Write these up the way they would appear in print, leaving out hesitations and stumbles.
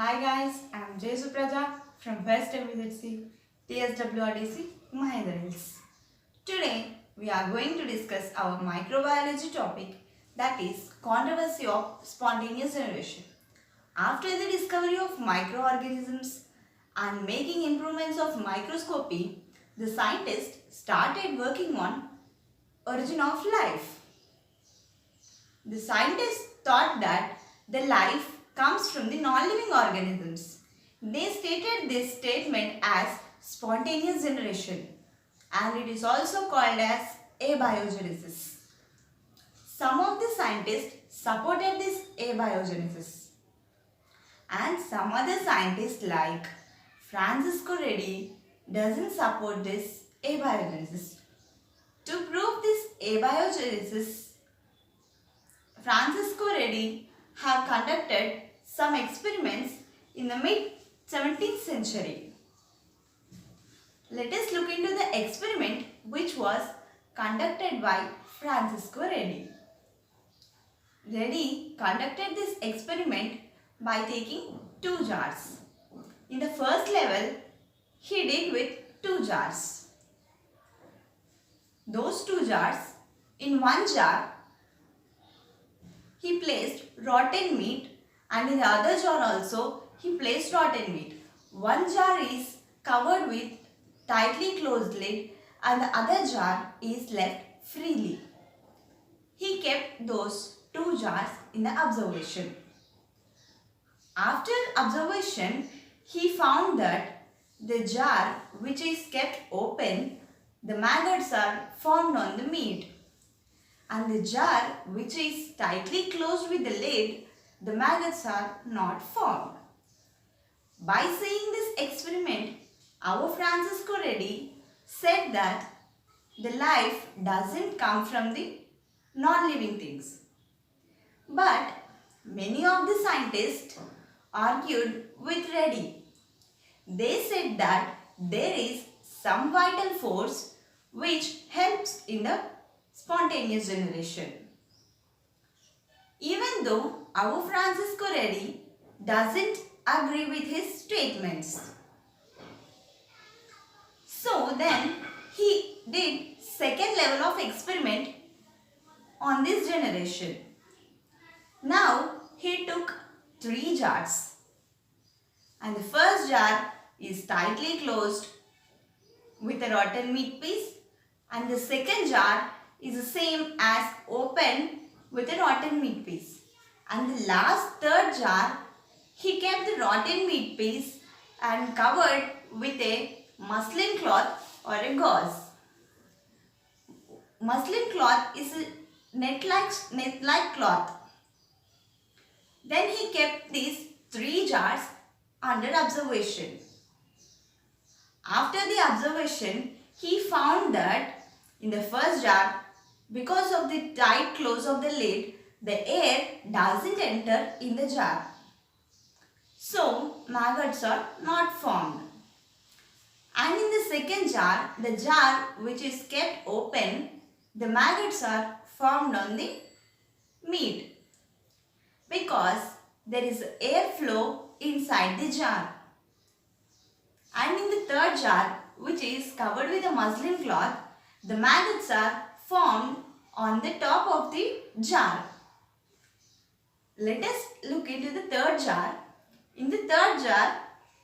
Hi guys, I'm Jay Supraja from West MVZC, TSWRDC, Mahendra Hills. Today we are going to discuss our microbiology topic, that is controversy of spontaneous generation. After the discovery of microorganisms and making improvements of microscopy, the scientists started working on origin of life. The scientists thought that the life comes from the non-living organisms. They stated this statement as spontaneous generation, and it is also called as abiogenesis. Some of the scientists supported this abiogenesis, and some other scientists like Francisco Redi doesn't support this abiogenesis. To prove this abiogenesis, Francisco Redi have conducted some experiments in the mid-17th century. Let us look into the experiment which was conducted by Francisco Redi. Redi conducted this experiment by taking two jars. In the first level, he did with two jars. Those two jars, in one jar, he placed rotten meat, and in the other jar also he placed rotten meat. One jar is covered with tightly closed lid and the other jar is left freely. He kept those two jars in the observation. After observation, he found that the jar which is kept open, the maggots are formed on the meat. And the jar which is tightly closed with the lid, the maggots are not formed. By seeing this experiment, our Francisco Redi said that the life doesn't come from the non-living things. But many of the scientists argued with Redi. They said that there is some vital force which helps in the spontaneous generation. Even though our Francisco Redi doesn't agree with his statements. So then he did second level of experiment on this generation. Now he took three jars, and the first jar is tightly closed with a rotten meat piece, and the second jar is the same as open with a rotten meat piece. And the last third jar, he kept the rotten meat piece and covered with a muslin cloth or a gauze. Muslin cloth is a net-like cloth. Then he kept these three jars under observation. After the observation, he found that in the first jar, because of the tight close of the lid, the air doesn't enter in the jar. So, maggots are not formed. And in the second jar, the jar which is kept open, the maggots are formed on the meat because there is airflow inside the jar. And in the third jar, which is covered with a muslin cloth, the maggots are formed on the top of the jar. Let us look into the third jar. In the third jar,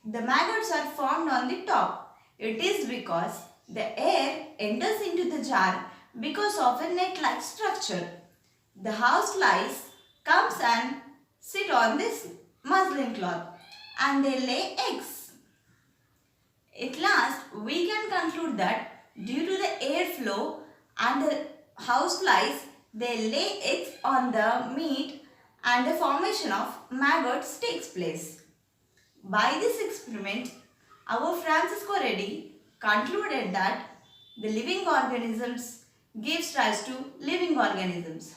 the maggots are formed on the top. It is because the air enters into the jar because of a net-like structure. The house flies comes and sit on this muslin cloth and they lay eggs. At last, we can conclude that due to the airflow and the houseflies, they lay eggs on the meat and the formation of maggots takes place. By this experiment, our Francisco Redi concluded that the living organisms gives rise to living organisms,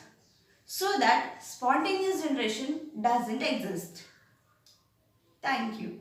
so that spontaneous generation doesn't exist. Thank you.